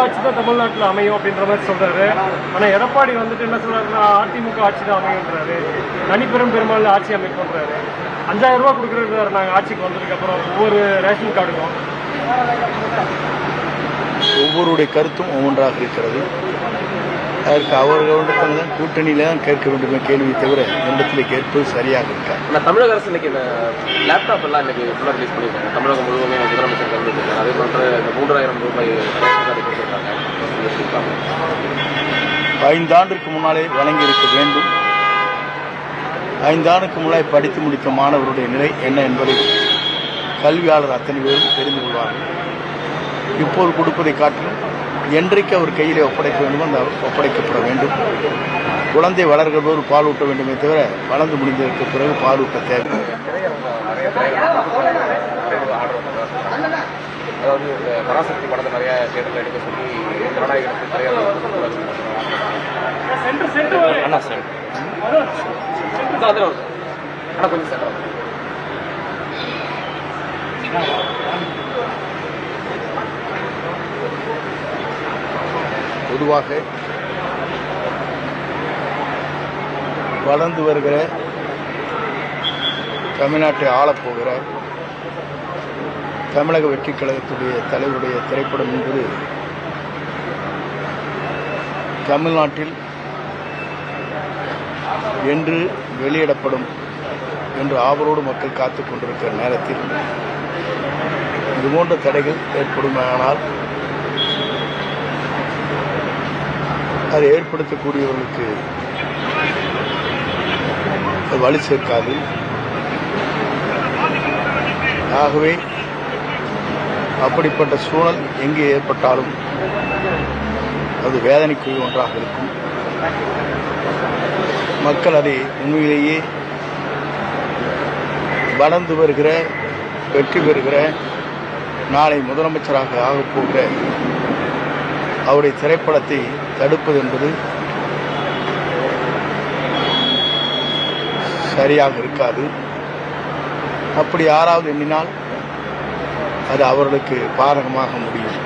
ஆட்சி தான் தமிழ்நாட்டில் அமையும் அப்படின்ற மாதிரி சொல்றாரு. ஆனால் எடப்பாடி வந்துட்டு என்ன சொல்றாருன்னா அதிமுக ஆட்சி தான் அமையுன்றாரு. தனிப்பெரும் பெரும்பாலும் ஆட்சி அமைப்புன்றாரு. 5000 ரூபா கொடுக்குறாரு நாங்கள் ஆட்சிக்கு வந்ததுக்கு அப்புறம் ஒவ்வொரு ரேஷன் கார்டுக்கும். ஒவ்வொருடைய கருத்தும் ஒவ்வொன்றாக இருக்கிறது. அதற்கு அவர்களுடன் தான் கூட்டணியில தான் கேட்க வேண்டுமே கேள்வி தவிர இடத்துல கேட்பது சரியாக இருக்காது. தமிழக அரசு இன்னைக்கு இந்த லேப்டாப் எல்லாம் இன்னைக்கு ஃபுல்லாக ரிலீஸ் பண்ணியிருக்காங்க. தமிழகம் முழுவதுமே முதலமைச்சர் கலந்துருக்காங்க. அதே போன்ற இந்த 3000 ரூபாய் கொடுத்துருக்காங்க. 5 ஆண்டுக்கு முன்னாலே வழங்கி இருக்க வேண்டும். 5 ஆண்டுக்கு முன்னாலே படித்து முடித்த மாணவருடைய நிலை என்ன என்பதை கல்வியாளர் அத்தனை பேரும் தெரிந்து கொள்வார்கள். இப்போது கொடுப்பதை காட்டிலும் என்றைக்கு அவர் கையிலே ஒப்படைக்க வேண்டுமோ அந்த ஒப்படைக்கப்பட வேண்டும். குழந்தை வளர்கிற போது பால் ஊட்ட வேண்டுமே தவிர வளர்ந்து முடிந்ததற்கு பிறகு பால் ஊட்ட தேவை. அதாவது பராசக்தி படத்தை நிறைய தேட்டரில் எடுக்க சொல்லி ஜனநாயகத்துக்கு அண்ணா சார் ஆனால் கொஞ்சம் சார் பொதுவாக வளர்ந்து வருகிற தமிழ்நாட்டை ஆளப்போகிற தமிழக வெற்றி கழகத்துடைய தலைவருடைய திரைப்படம் என்பது தமிழ்நாட்டில் என்று வெளியிடப்படும் என்று ஆவலோடு மக்கள் காத்துக் கொண்டிருக்கிற நேரத்தில் இதுபோன்ற தடைகள் ஏற்படுமானால் அதை ஏற்படுத்தக்கூடியவர்களுக்கு வலு சேர்க்காது. ஆகவே அப்படிப்பட்ட சூழல் எங்கே ஏற்பட்டாலும் அது வேதனைக்குரிய ஒன்றாக இருக்கும். மக்கள் அதை உண்மையிலேயே வளர்ந்து வருகிற வெற்றி பெறுகிற நாளை முதலமைச்சராக ஆகப்போகிற அவருடைய திரைப்படத்தை தடுப்பது என்பது சரியாக இருக்காது. அப்படி யாராவது எண்ணினால் அது அவர்களுக்கு பாதகமாக முடியும்.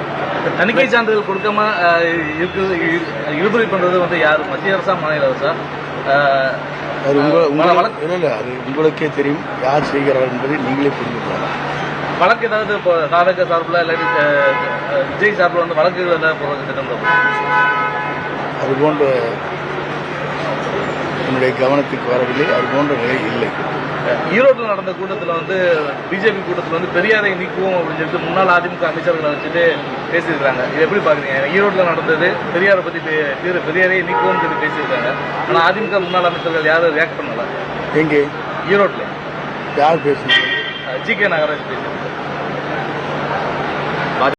தணிக்கை சான்றிதழ் கொடுக்காம இழுபறி பண்றது வந்து யார்? மத்திய அரசா மாநில அரசா? அது இல்லை, அது உங்களுக்கே தெரியும் யார் செய்கிறார் என்பதை நீங்களே புரிந்து கொள்ளலாம். வழக்கு ஏதாவது இப்போ தாவேக சார்பில் இல்லாட்டி விஜய் சார்பில் வந்து வழக்குகள் ஏதாவது போடுறது திட்டம்? அதுபோன்ற என்னுடைய கவனத்துக்கு வரவில்லை. அதுபோன்ற நிலை இல்லை. ஈரோட்டில் நடந்த கூட்டத்தில் வந்து பிஜேபி கூட்டத்தில் வந்து பெரியாரை நீக்குவோம் அப்படின்னு சொல்லிட்டு முன்னாள் அதிமுக அமைச்சர்களை வச்சுட்டு பேசியிருக்காங்க. இது எப்படி பார்க்குறீங்க? ஈரோட்டில் நடந்தது பெரியாரை பற்றி பெரியாரை நீக்குவோம்னு சொல்லி பேசியிருக்காங்க. ஆனால் அதிமுக முன்னாள் அமைச்சர்கள் யாரும் ரியாக்ட் பண்ணல. எங்கே? ஈரோட்டில் யார் பேசுனாங்க? ஜி.கே. நாகராஜ் பேசியிருக்காங்க.